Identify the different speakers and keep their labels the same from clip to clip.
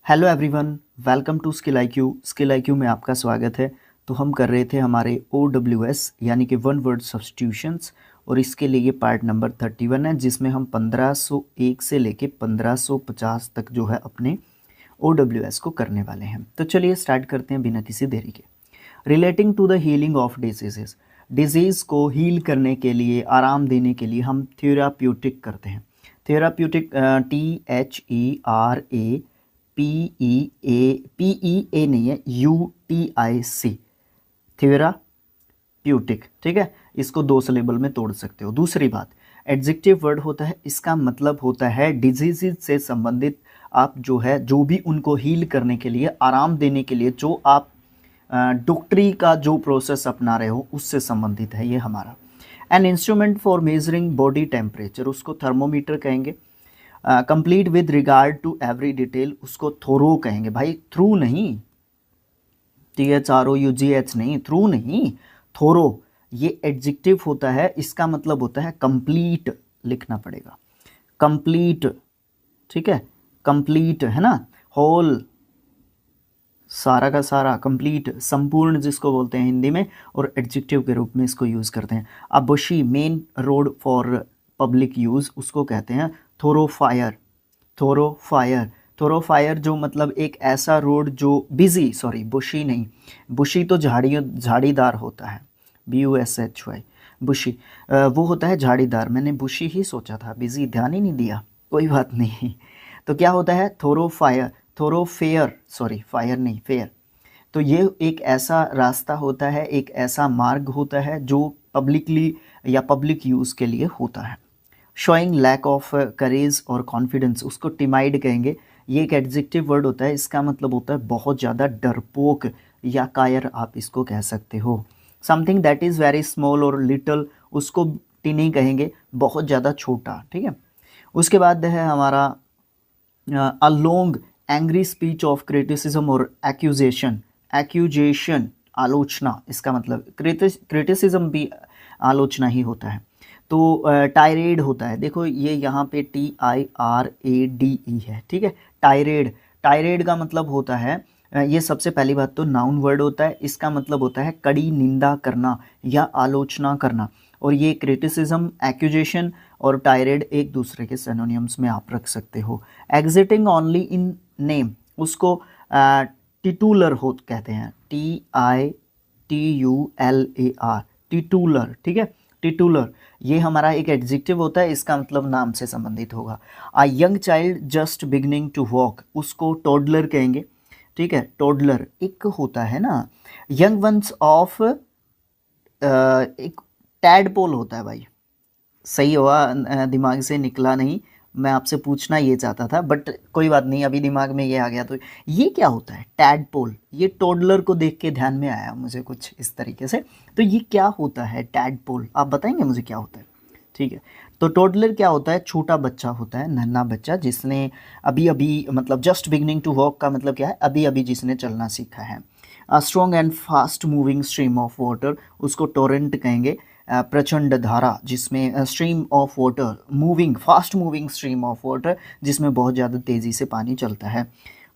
Speaker 1: Hello everyone, welcome to Skill IQ. Skill IQ में आपका स्वागत है। तो हम कर रहे थे हमारे OWS यानी कि वन वर्ड सब्स्टिट्यूशंस, और इसके लिए ये पार्ट नंबर 31 है, जिसमें हम 1501 से लेके 1550 तक जो है अपने OWS को करने वाले हैं। तो चलिए स्टार्ट करते हैं बिना किसी देरी के। Relating to the healing of diseases, diseases को हील करने के लिए, आराम देने के लिए हम थेराप्यूटिक करते हैं। थेराप्यूटिक THERAPEUTIC नहीं है, UTIC, थेराप्यूटिक। ठीक है, इसको दो सिलेबल में तोड़ सकते हो। दूसरी बात, एडजेक्टिव वर्ड होता है, इसका मतलब होता है डिजीज से संबंधित। आप जो है, जो भी उनको हील करने के लिए, आराम देने के लिए जो आप डॉक्टरी का जो प्रोसेस अपना रहे हो, उससे संबंधित है ये हमारा। An instrument for measuring body temperature, उसको थर्मोमीटर कहेंगे। Complete with regard to every detail, उसको थोरो कहेंगे भाई, थ्रू नहीं, THROUGH नहीं, थ्रू नहीं, थोरो। ये एडजेक्टिव होता है, इसका मतलब होता है कंप्लीट, लिखना पड़ेगा कंप्लीट। ठीक है, कंप्लीट है ना, होल, सारा का सारा, कंप्लीट, संपूर्ण जिसको बोलते हैं हिंदी में, और एडजेक्टिव के रूप में इसको यूज़ करते हैं। अब बुशी, main road for public use, उसको कहते हैं थोरोफायर। थोरोफायर, थोरोफायर जो मतलब एक ऐसा रोड जो बिजी, सॉरी बुशी नहीं, बुशी तो झाड़ीदार होता है, BUSHY, बुशी वो होता है झाड़ीदार। मैंने बुशी ही सोचा था, बिजी ध्यान ही नहीं दिया, कोई बात नहीं। तो क्या होता है थोरोफायर, थोरोफेयर, सॉरी फायर नहीं, फेयर। तो ये एक ऐसा रास्ता होता है, एक ऐसा मार्ग होता है जो पब्लिकली या पब्लिक यूज़ के लिए होता है। शोइंग लैक ऑफ करेज और कॉन्फिडेंस, उसको टिमाइड कहेंगे। ये एक एडजेक्टिव वर्ड होता है, इसका मतलब होता है बहुत ज़्यादा डरपोक या कायर, आप इसको कह सकते हो। Something that is very small और लिटल, उसको टिनी कहेंगे, बहुत ज़्यादा छोटा। ठीक है, उसके बाद है हमारा a long angry speech of criticism और एक्यूजेशन। एक्यूजेशन आलोचना, इसका मतलब क्रिटिसिज्म भी आलोचना ही होता है। तो टायरेड होता है, देखो ये यहाँ पे TIRADE है। ठीक है, टायरेड, टायरेड का मतलब होता है ये सबसे पहली बात तो नाउन वर्ड होता है, इसका मतलब होता है कड़ी निंदा करना या आलोचना करना। और ये क्रिटिसिज्म, एक्यूजेशन और टायरेड एक दूसरे के सिनोनिम्स में आप रख सकते हो। एग्जिटिंग ओनली इन नेम, उसको टिटुलर हो कहते हैं, TITULAR, टिटुलर। ठीक है, टिटुलर ये हमारा एक एडजेक्टिव होता है, इसका मतलब नाम से संबंधित होगा। A young child just beginning to walk, उसको टोडलर कहेंगे। ठीक है, टोडलर एक होता है ना, यंग वंस ऑफ एक टैडपोल होता है भाई, सही हुआ, दिमाग से निकला नहीं, मैं आपसे पूछना ये चाहता था, बट कोई बात नहीं, अभी दिमाग में ये आ गया। तो ये क्या होता है टैडपोल, ये टोडलर को देख के ध्यान में आया मुझे कुछ इस तरीके से। तो ये क्या होता है टैडपोल, आप बताएंगे मुझे क्या होता है? ठीक है, तो टोडलर क्या होता है, छोटा बच्चा होता है, नन्हा बच्चा, जिसने अभी अभी, मतलब जस्ट बिगनिंग टू वॉक का मतलब क्या है, अभी अभी जिसने चलना सीखा है। Strong and fast moving stream of water, उसको टोरेंट कहेंगे। प्रचंड धारा, जिसमें stream of water, moving, fast moving stream of water, जिसमें बहुत ज़्यादा तेज़ी से पानी चलता है।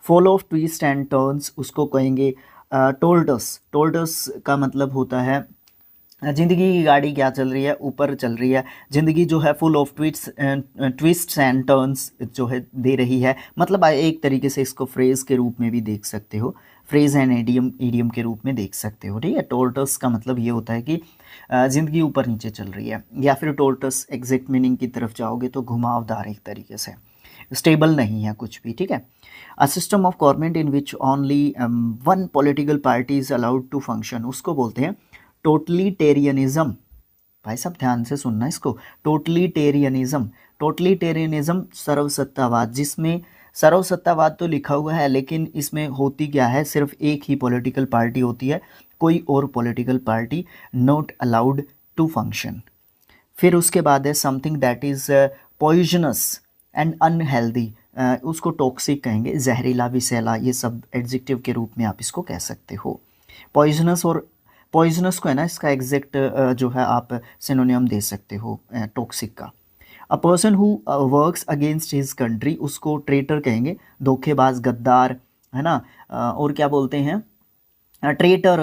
Speaker 1: Fall of twist and turns, उसको कहेंगे टोल्टस। टोल्टस का मतलब होता है ज़िंदगी की गाड़ी क्या चल रही है, ऊपर चल रही है, ज़िंदगी जो है full of twists and turns जो है दे रही है। मतलब एक तरीके से इसको फ्रेज़ के रूप में भी देख सकते हो, फ्रेज़ एंड ईडियम के रूप में देख सकते हो। ठीक है, टोर्टस का मतलब ये होता है कि ज़िंदगी ऊपर नीचे चल रही है, या फिर टोर्टस एग्जैक्ट मीनिंग की तरफ जाओगे तो घुमावदार एक तरीके से, स्टेबल नहीं है कुछ भी। ठीक है, a system of government in which only one political party is allowed to function, उसको बोलते हैं टोटलिटेरियनिज्म। भाई साहब ध्यान से सुनना इसको, टोटलिटेरियनिज्म। टोटलिटेरियनिज्म सर्वसत्तावाद, जिसमें सर्वसत्तावाद तो लिखा हुआ है, लेकिन इसमें होती क्या है, सिर्फ एक ही पॉलिटिकल पार्टी होती है, कोई और political party not allowed to function. फिर उसके बाद है something that is poisonous and unhealthy, उसको टॉक्सिक कहेंगे, जहरीला, विषैला, ये सब एडजेक्टिव के रूप में आप इसको कह सकते हो। पॉइजनस और पॉइजनस को है ना, इसका एग्जैक्ट जो है आप सिनोनियम दे सकते हो टॉक्सिक का। A person who works against his country उसको ट्रेटर कहेंगे, धोखेबाज, गद्दार, है ना। और क्या बोलते हैं ट्रेटर,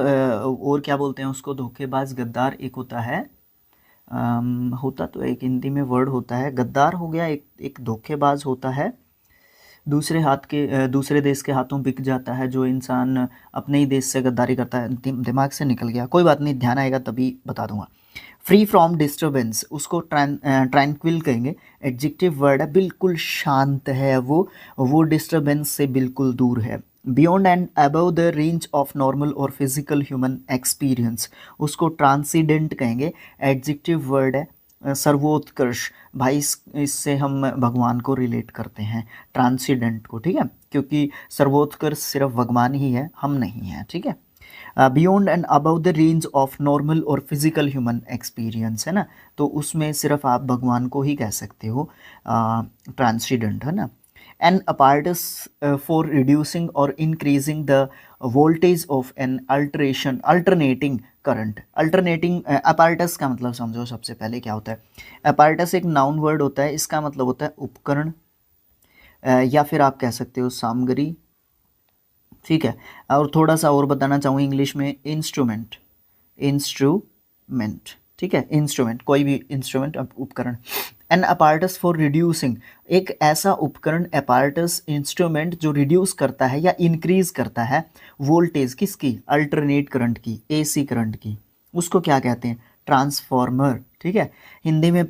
Speaker 1: और क्या बोलते हैं उसको, धोखेबाज, गद्दार, एक होता है होता तो एक हिंदी में वर्ड होता है, गद्दार हो गया, एक धोखेबाज होता है, दूसरे देश के हाथों बिक जाता है जो इंसान अपने ही देश से गद्दारी करता है। दिमाग से निकल गया, कोई बात नहीं, ध्यान आएगा तभी बता दूंगा। फ्री फ्रॉम डिस्टर्बेंस उसको ट्रैंक्विल कहेंगे, एडजेक्टिव वर्ड है, बिल्कुल शांत है वो डिस्टर्बेंस से बिल्कुल दूर है। Beyond and above the range of normal और फिजिकल ह्यूमन एक्सपीरियंस उसको ट्रांसीडेंट कहेंगे, एडजेक्टिव वर्ड है, सर्वोत्कर्ष, भाई इससे हम भगवान को रिलेट करते हैं, ट्रांसीडेंट को, ठीक है, क्योंकि सर्वोत्कर्ष सिर्फ भगवान ही है, हम नहीं हैं, ठीक है। Beyond and above the range of normal और फिजिकल ह्यूमन एक्सपीरियंस, है ना, तो उसमें सिर्फ आप भगवान को ही कह सकते हो ट्रांसीडेंट, है ना। एन अपार्टस फॉर रिड्यूसिंग और increasing the voltage of N alternating current. Alternating apparatus का मतलब समझो सबसे पहले क्या होता है। अपार्टस एक नाउन वर्ड होता है, इसका मतलब होता है उपकरण या फिर आप कह सकते हो सामग्री, ठीक है। और थोड़ा सा और बताना चाहूँगा इंग्लिश में, इंस्ट्रूमेंट, ठीक है, इंस्ट्रूमेंट, कोई भी इंस्ट्रूमेंट, उपकरण। एन अपार्टस फॉर रिड्यूसिंग, एक ऐसा उपकरण, अपार्टस इंस्ट्रूमेंट जो रिड्यूस करता है या इंक्रीज करता है वोल्टेज किसकी, अल्टरनेट करंट की, एसी करंट की, उसको क्या कहते हैं, ट्रांसफॉर्मर, ठीक है। हिंदी में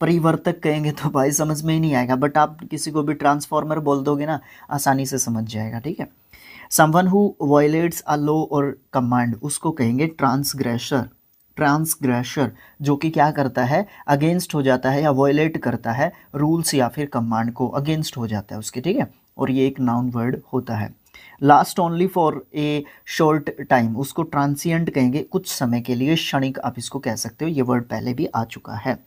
Speaker 1: परिवर्तक कहेंगे तो भाई समझ में ही नहीं आएगा, बट आप किसी को भी ट्रांसफॉर्मर बोल दोगे ना, आसानी से समझ जाएगा, ठीक है। Someone who violets a law और कमांड उसको कहेंगे ट्रांसग्रेसर, जो कि क्या करता है, अगेंस्ट हो जाता है या वायलेट करता है रूल्स या फिर कमांड को, अगेंस्ट हो जाता है उसके, ठीक है। और ये एक नाउन वर्ड होता है। Last only for a short time उसको ट्रांसिएंट कहेंगे, कुछ समय के लिए, क्षणिक आप इसको कह सकते हो, ये वर्ड पहले भी आ चुका है।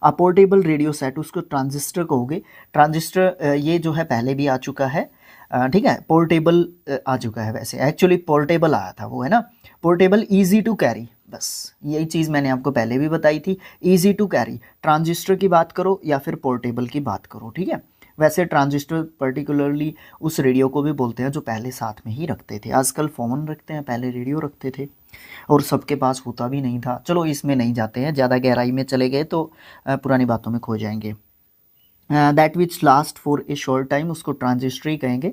Speaker 1: अ पोर्टेबल रेडियो सेट उसको ट्रांजिस्टर कहोगे, ट्रांजिस्टर ये जो है पहले भी आ चुका है, ठीक है। पोर्टेबल आ चुका है, वैसे एक्चुअली पोर्टेबल आया था वो, है ना, पोर्टेबल, इजी टू कैरी, बस यही चीज़ मैंने आपको पहले भी बताई थी, इजी टू कैरी, ट्रांजिस्टर की बात करो या फिर पोर्टेबल की बात करो, ठीक है। वैसे ट्रांजिस्टर पर्टिकुलरली उस रेडियो को भी बोलते हैं जो पहले साथ में ही रखते थे, आजकल फ़ोन रखते हैं, पहले रेडियो रखते थे और सबके पास होता भी नहीं था। चलो इसमें नहीं जाते हैं, ज़्यादा गहराई में चले गए तो पुरानी बातों में खो जाएंगे। That which last for a short time उसको ट्रांजिस्ट्री कहेंगे,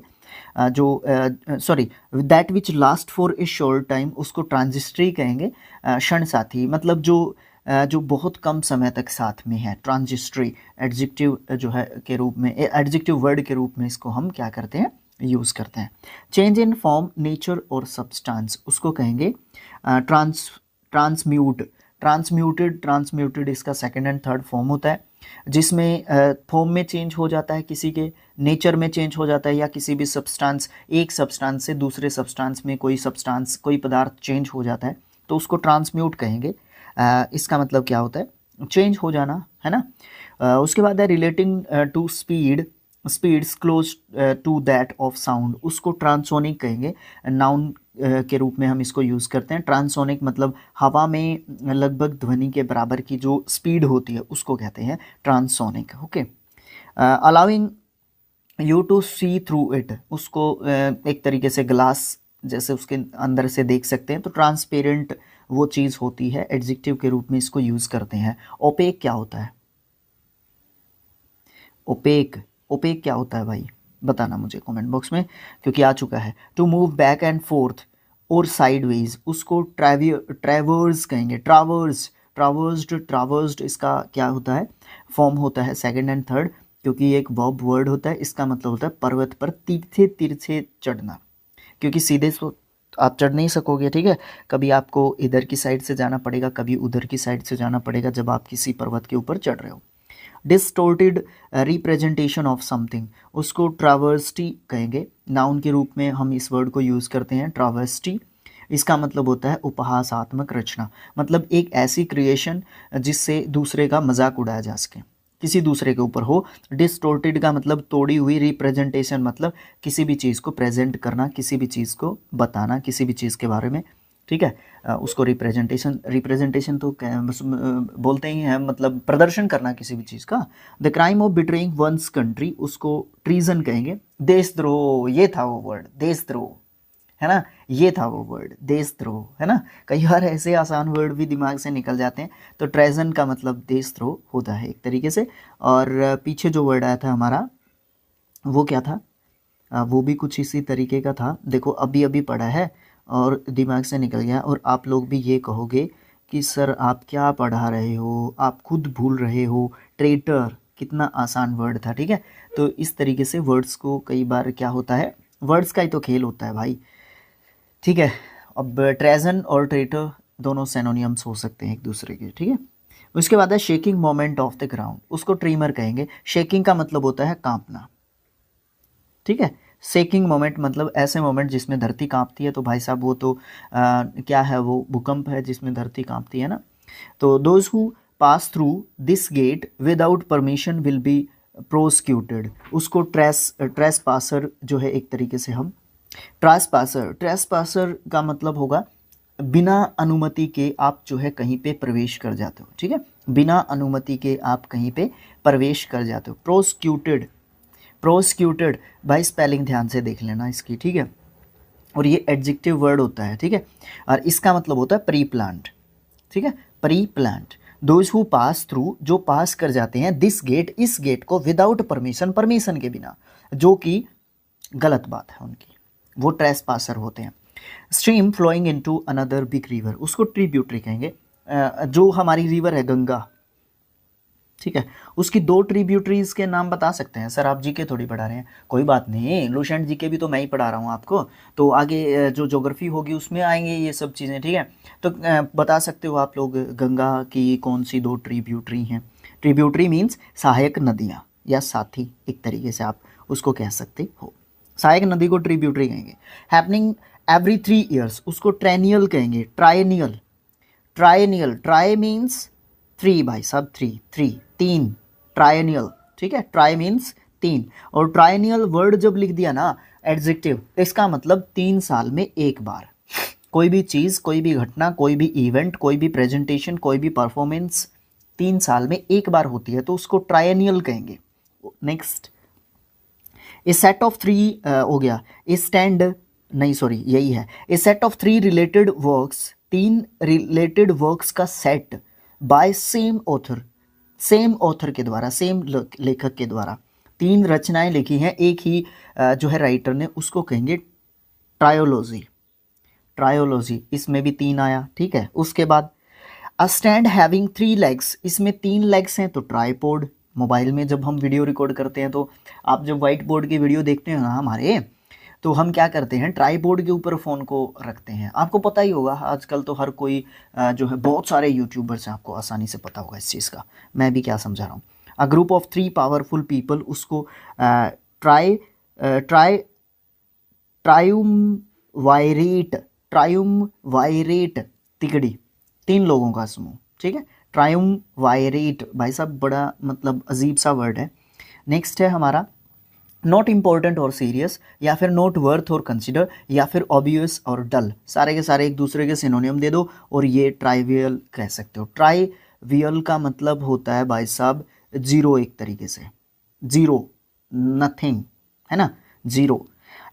Speaker 1: that which last for a short time उसको ट्रांजिस्ट्री कहेंगे, क्षण साथी, मतलब जो बहुत कम समय तक साथ में है, ट्रांजिस्ट्री एडजेक्टिव जो है के रूप में, एडजेक्टिव वर्ड के रूप में इसको हम क्या करते हैं, यूज़ करते हैं। चेंज इन फॉर्म, नेचर और सब्सटेंस उसको कहेंगे ट्रांसम्यूटेड इसका सेकंड एंड थर्ड फॉर्म होता है, जिसमें फॉर्म में चेंज हो जाता है, किसी के नेचर में चेंज हो जाता है, या किसी भी सब्सटेंस, एक सब्सटेंस से दूसरे सब्सटेंस में कोई पदार्थ चेंज हो जाता है तो उसको ट्रांसम्यूट कहेंगे। इसका मतलब क्या होता है, चेंज हो जाना, है ना। उसके बाद है relating to speeds close to that of sound उसको ट्रांसोनिक कहेंगे, नाउन के रूप में हम इसको यूज़ करते हैं। ट्रांसोनिक मतलब हवा में लगभग ध्वनि के बराबर की जो स्पीड होती है उसको कहते हैं transonic, okay. Allowing you to see through it उसको एक तरीके से ग्लास जैसे उसके अंदर से देख सकते हैं, तो ट्रांसपेरेंट वो चीज़ होती है, एडजेक्टिव के रूप में इसको यूज़ करते हैं। ओपेक क्या होता है, ओपेक क्या होता है भाई, बताना मुझे कमेंट बॉक्स में, क्योंकि आ चुका है। To move back and forth और साइडवेज उसको ट्रैवर्स कहेंगे, ट्रावर्स्ड इसका क्या होता है, फॉर्म होता है सेकंड एंड थर्ड, क्योंकि एक वर्ब वर्ड होता है, इसका मतलब होता है पर्वत पर तिरछे चढ़ना, क्योंकि सीधे आप चढ़ नहीं सकोगे, ठीक है, कभी आपको इधर की साइड से जाना पड़ेगा, कभी उधर की साइड से जाना पड़ेगा जब आप किसी पर्वत के ऊपर चढ़ रहे हो। डिस्टोर्टेड रिप्रेजेंटेशन ऑफ समथिंग उसको ट्रावर्सिटी कहेंगे, नाउन के रूप में हम इस वर्ड को यूज़ करते हैं ट्रावर्सिटी, इसका मतलब होता है उपहासात्मक रचना, मतलब एक ऐसी क्रिएशन जिससे दूसरे का मजाक उड़ाया जा सके, किसी दूसरे के ऊपर हो। डिस्टोर्टेड का मतलब तोड़ी हुई, रिप्रेजेंटेशन मतलब किसी भी चीज़ को प्रेजेंट करना, किसी भी चीज़ को बताना, किसी भी चीज़ के बारे में ठीक है। उसको रिप्रेजेंटेशन तो बस बोलते ही हैं, मतलब प्रदर्शन करना किसी भी चीज़ का। The crime of betraying one's country, उसको ट्रीजन कहेंगे। देशद्रोह, ये था वो वर्ड, देशद्रोह, है ना, ये था वो वर्ड, देशद्रोह, है ना। कई बार ऐसे आसान वर्ड भी दिमाग से निकल जाते हैं। तो ट्रेजन का मतलब देशद्रोह होता है एक तरीके से। और पीछे जो वर्ड आया था हमारा, वो क्या था? वो भी कुछ इसी तरीके का था। देखो अभी अभी पढ़ा है और दिमाग से निकल गया, और आप लोग भी ये कहोगे कि सर आप क्या पढ़ा रहे हो, आप खुद भूल रहे हो। ट्रेटर, कितना आसान वर्ड था, ठीक है। तो इस तरीके से वर्ड्स को कई बार क्या होता है, वर्ड्स का ही तो खेल होता है भाई, ठीक है। अब ट्रेजन और ट्रेटर दोनों सिनोनिम्स हो सकते हैं एक दूसरे के, ठीक है। उसके बाद है shaking moment of the ground, उसको ट्रीमर कहेंगे। शेकिंग का मतलब होता है कांपना, ठीक है। शेकिंग मोमेंट मतलब ऐसे मोमेंट जिसमें धरती कांपती है। तो भाई साहब वो तो क्या है, वो भूकंप है जिसमें धरती कांपती है ना। तो those who pass through this gate without permission will be prosecuted, उसको ट्रेस पासर जो है एक तरीके से हम ट्रेस पासर का मतलब होगा बिना अनुमति के आप जो है कहीं पे प्रवेश कर जाते हो, ठीक है। बिना अनुमति के आप कहीं पे प्रवेश कर जाते हो। प्रोसिक्यूटेड भाई स्पेलिंग ध्यान से देख लेना इसकी, ठीक है। और ये एडजेक्टिव वर्ड होता है, ठीक है। और इसका मतलब होता है प्री प्लान्ड, ठीक है, pre planned. Those who pass through, जो पास कर जाते हैं, दिस गेट, इस गेट को, विदाउट परमिशन, परमिशन के बिना, जो कि गलत बात है उनकी, वो ट्रेस पासर होते हैं। Stream flowing into another big river, उसको ट्रिब्यूटरी कहेंगे। जो हमारी रिवर है गंगा, ठीक है, उसकी दो ट्रिब्यूटरीज के नाम बता सकते हैं। सर आप जीके थोड़ी पढ़ा रहे हैं, कोई बात नहीं, लुसेंट जीके भी तो मैं ही पढ़ा रहा हूँ आपको। तो आगे जो ज्योग्राफी होगी उसमें आएंगे ये सब चीज़ें, ठीक है। तो बता सकते हो आप लोग गंगा की कौन सी दो ट्रिब्यूटरी हैं। ट्रिब्यूटरी मीन्स सहायक नदियाँ या साथी, एक तरीके से आप उसको कह सकते हो। सहायक नदी को ट्रिब्यूटरी कहेंगे। हैपनिंग एवरी 3 ईयर्स, उसको ट्रेनियल कहेंगे। ट्राइनियल, ट्राई मीन्स 3 भाई साहब, 3 तीन, ट्राइनियल, ठीक है। ट्राई मीन्स 3, और ट्राइनियल वर्ड जब लिख दिया ना एडजेक्टिव, तो इसका मतलब 3 साल में एक बार कोई भी चीज़, कोई भी घटना, कोई भी इवेंट, कोई भी प्रेजेंटेशन, कोई भी परफॉर्मेंस 3 साल में एक बार होती है, तो उसको ट्राइनियल कहेंगे। नेक्स्ट, ए सेट ऑफ 3 हो गया। ए स्टैंड, नहीं सॉरी यही है। A set of 3 related works, 3 related works का set by same author, same author के द्वारा, सेम लेखक के द्वारा 3 रचनाएं लिखी हैं एक ही जो है राइटर ने, उसको कहेंगे ट्रायोलॉजी। ट्रायोलॉजी, इसमें भी 3 आया, ठीक है। उसके बाद अ स्टैंड हैविंग 3 लेग्स, इसमें 3 लेग्स हैं तो ट्राइपॉड। मोबाइल में जब हम वीडियो रिकॉर्ड करते हैं, तो आप जब वाइट बोर्ड की वीडियो देखते हैं ना हमारे, तो हम क्या करते हैं, ट्राइपॉड के ऊपर फ़ोन को रखते हैं। आपको पता ही होगा, आजकल तो हर कोई जो है, बहुत सारे यूट्यूबर्स हैं, आपको आसानी से पता होगा इस चीज़ का, मैं भी क्या समझा रहा हूँ। अ ग्रुप ऑफ 3 पावरफुल पीपल, उसको ट्राई ट्राई ट्रायुमवायरेट, ट्रायुमवायरेट तिकड़ी, 3 लोगों का समूह, ठीक है। ट्रायुमवायरेट भाई साहब बड़ा मतलब अजीब सा वर्ड है। नेक्स्ट है हमारा नॉट इम्पॉर्टेंट और सीरियस, या फिर नॉट वर्थ और कंसिडर, या फिर ऑब्वियस और डल, सारे के सारे एक दूसरे के सिनोनियम दे दो और ये ट्राइवियल कह सकते हो। ट्राइवियल का मतलब होता है भाई साहब जीरो, एक तरीके से जीरो, नथिंग, है ना, zero.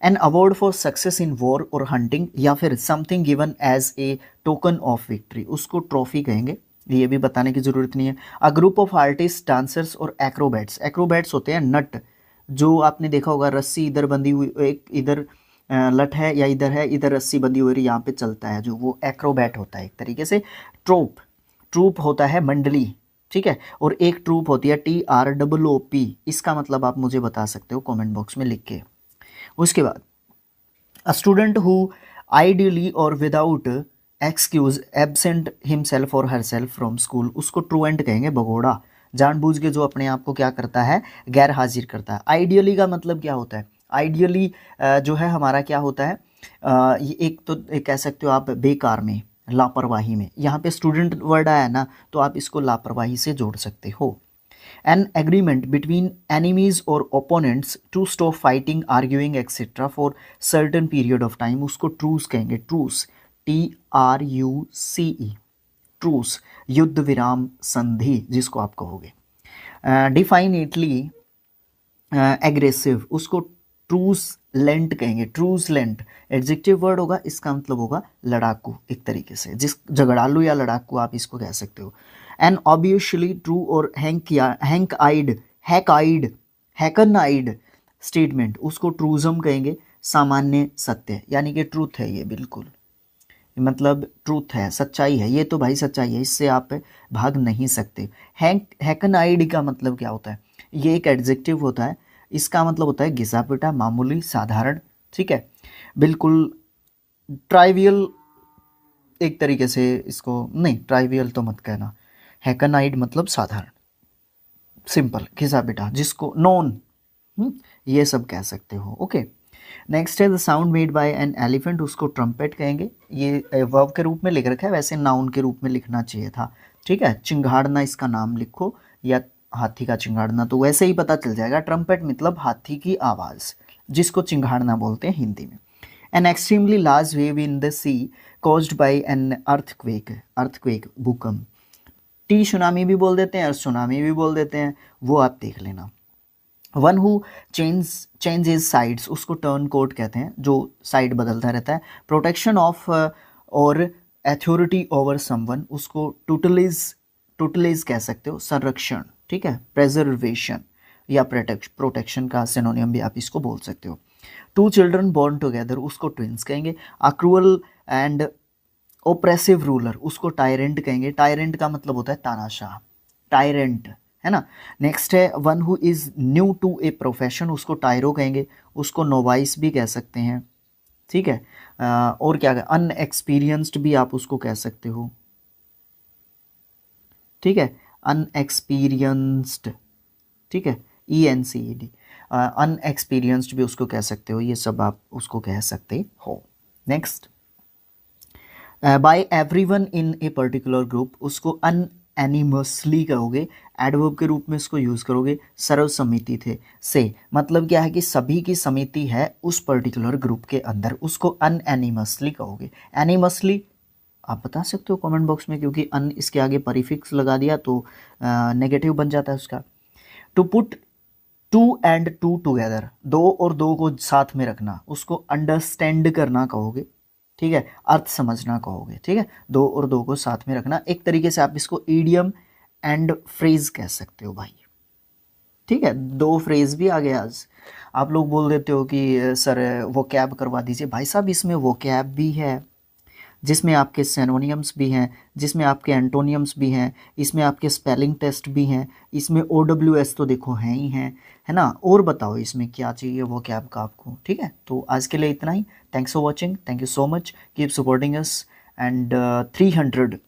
Speaker 1: An award for success in war और हंटिंग, या फिर something given as a token of victory, उसको ट्रॉफी कहेंगे। ये भी बताने की ज़रूरत नहीं है। A group of artist, dancers और एक्रोबैट्स, एक्रोबैट्स होते हैं नट, जो आपने देखा होगा रस्सी इधर बंधी हुई, एक इधर लट है या इधर है, इधर रस्सी बंधी हुई यहाँ पे चलता है, जो वो एक्रोबैट होता है एक तरीके से। ट्रूप होता है मंडली, ठीक है। और एक ट्रूप होती है TROOP, इसका मतलब आप मुझे बता सकते हो कमेंट बॉक्स में लिख के। उसके बाद अ स्टूडेंट हु आइडियली और विदाउट एक्सक्यूज एब्सेंट हिमसेल्फ और हरसेल्फ फ्रॉम स्कूल, उसको ट्रूएंट कहेंगे, भगोड़ा, जानबूझ के जो अपने आप को क्या करता है, गैर हाजिर करता है। आइडियली का मतलब क्या होता है, आइडियली जो है हमारा क्या होता है, ये एक तो कह सकते हो आप बेकार में, लापरवाही में। यहाँ पे स्टूडेंट वर्ड आया ना, तो आप इसको लापरवाही से जोड़ सकते हो। एन एग्रीमेंट बिटवीन एनिमीज और opponents to stop fighting, arguing etcetera for certain period of time, उसको ट्रूस कहेंगे। ट्रूस, TRUCE, ट्रूस, युद्ध विराम संधि जिसको आप कहोगे। डिफाइन इटली एग्रेसिव, उसको ट्रूस लेंट कहेंगे। ट्रूस लेंट एडजेक्टिव वर्ड होगा, इसका मतलब होगा लड़ाकू, एक तरीके से जिस झगड़ालू या लड़ाकू आप इसको कह सकते हो। एन ऑब्वियसली ट्रू और हैकनाइड स्टेटमेंट, उसको ट्रूजम कहेंगे, सामान्य सत्य, यानी कि ट्रूथ है ये, बिल्कुल मतलब ट्रूथ है, सच्चाई है, ये तो भाई सच्चाई है, इससे आप भाग नहीं सकते। हैकनाइड का मतलब क्या होता है, ये एक एडजेक्टिव होता है, इसका मतलब होता है घिसा पिटा, मामूली, साधारण, ठीक है, बिल्कुल ट्राइवियल, एक तरीके से इसको, नहीं ट्राइवियल तो मत कहना, हैकनाइड मतलब साधारण, सिंपल, घिसा पिटा, जिसको नॉन, ये सब कह सकते हो। ओके, नेक्स्ट है the sound made by an elephant, उसको ट्रम्पेट कहेंगे। ये वर्ब के रूप में लिख रखा है, वैसे नाउन के रूप में लिखना चाहिए था, ठीक है। चिंगाड़ना इसका नाम लिखो, या हाथी का चिंगाड़ना, तो वैसे ही पता चल जाएगा। ट्रम्पेट मतलब हाथी की आवाज़, जिसको चिंगाड़ना बोलते हैं हिंदी में। An extremely large wave in the sea caused by an earthquake, भूकंप। टी सुनामी भी बोल देते हैं और सुनामी भी बोल देते हैं, वो आप देख लेना। वन हु चेंजेस साइड्स, उसको टर्न कोट कहते हैं, जो साइड बदलता रहता है। प्रोटेक्शन ऑफ और अथॉरिटी ओवर समवन, उसको टुटलेज कह सकते हो, संरक्षण, ठीक है। प्रेजर्वेशन या प्रोटेक्शन का सिनोनियम भी आप इसको बोल सकते हो। टू चिल्ड्रन बोर्न टुगेदर, उसको ट्विंस कहेंगे। अ क्रूअल एंड ओप्रेसिव रूलर, उसको टायरेंट कहेंगे। टायरेंट का मतलब होता है तानाशाह, टायरेंट, है ना। नेक्स्ट है one who is new to a profession, उसको टायरो कहेंगे, उसको नोवाइस भी कह सकते हैं, ठीक है। और क्या, अनएक्सपीरियंस्ड भी आप उसको कह सकते हो, ठीक है, अनएक्सपीरियंस्ड, ठीक है, ENCED, अनएक्सपीरियंस्ड भी उसको कह सकते हो, ये सब आप उसको कह सकते हो। Next, by everyone in a particular group, उसको अनएनिमसली कहोगे, एडवर्ब के रूप में इसको यूज़ करोगे। सर्वसम्मति थे से, मतलब क्या है कि सभी की समिति है उस पर्टिकुलर ग्रुप के अंदर, उसको अनएनिमसली कहोगे। एनिमसली आप बता सकते हो कमेंट बॉक्स में, क्योंकि अन इसके आगे परिफिक्स लगा दिया तो नेगेटिव बन जाता है उसका। To put two and two together, दो और दो को साथ में रखना, उसको अंडरस्टैंड करना कहोगे, ठीक है, अर्थ समझना कहोगे, ठीक है। दो और दो को साथ में रखना, एक तरीके से आप इसको ईडियम एंड फ्रेज कह सकते हो भाई, ठीक है। दो फ्रेज भी आ गए आज। आप लोग बोल देते हो कि सर वो कैब करवा दीजिए, भाई साहब इसमें वो कैब भी है, जिसमें आपके सिनोनियम्स भी हैं, जिसमें आपके एंटोनियम्स भी हैं, इसमें आपके स्पेलिंग टेस्ट भी हैं, इसमें OWS तो देखो हैं ही हैं, है ना। और बताओ इसमें क्या चाहिए वो कैब का आपको, ठीक है। तो आज के लिए इतना ही। Thanks for watching, thank you so much, keep supporting us. And 300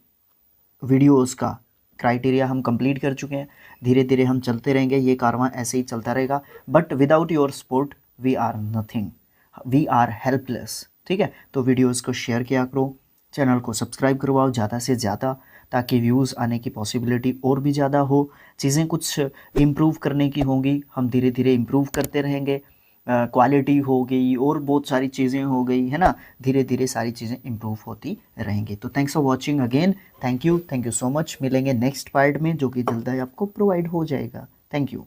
Speaker 1: videos का क्राइटेरिया हम कंप्लीट कर चुके हैं। धीरे धीरे हम चलते रहेंगे, ये कारवां ऐसे ही चलता रहेगा, but without your support we are nothing, we are helpless, ठीक है। तो वीडियोज़ को शेयर किया करो, चैनल को सब्सक्राइब करवाओ ज़्यादा से ज़्यादा, ताकि व्यूज़ आने की पॉसिबिलिटी और भी ज़्यादा हो। चीज़ें कुछ इम्प्रूव करने की होंगी, हम धीरे धीरे इम्प्रूव करते रहेंगे। क्वालिटी हो गई और बहुत सारी चीज़ें हो गई, है ना, धीरे धीरे सारी चीज़ें इम्प्रूव होती रहेंगी। तो thanks for watching again, thank you so much. मिलेंगे नेक्स्ट पार्ट में, जो कि जल्द ही आपको प्रोवाइड हो जाएगा। Thank you.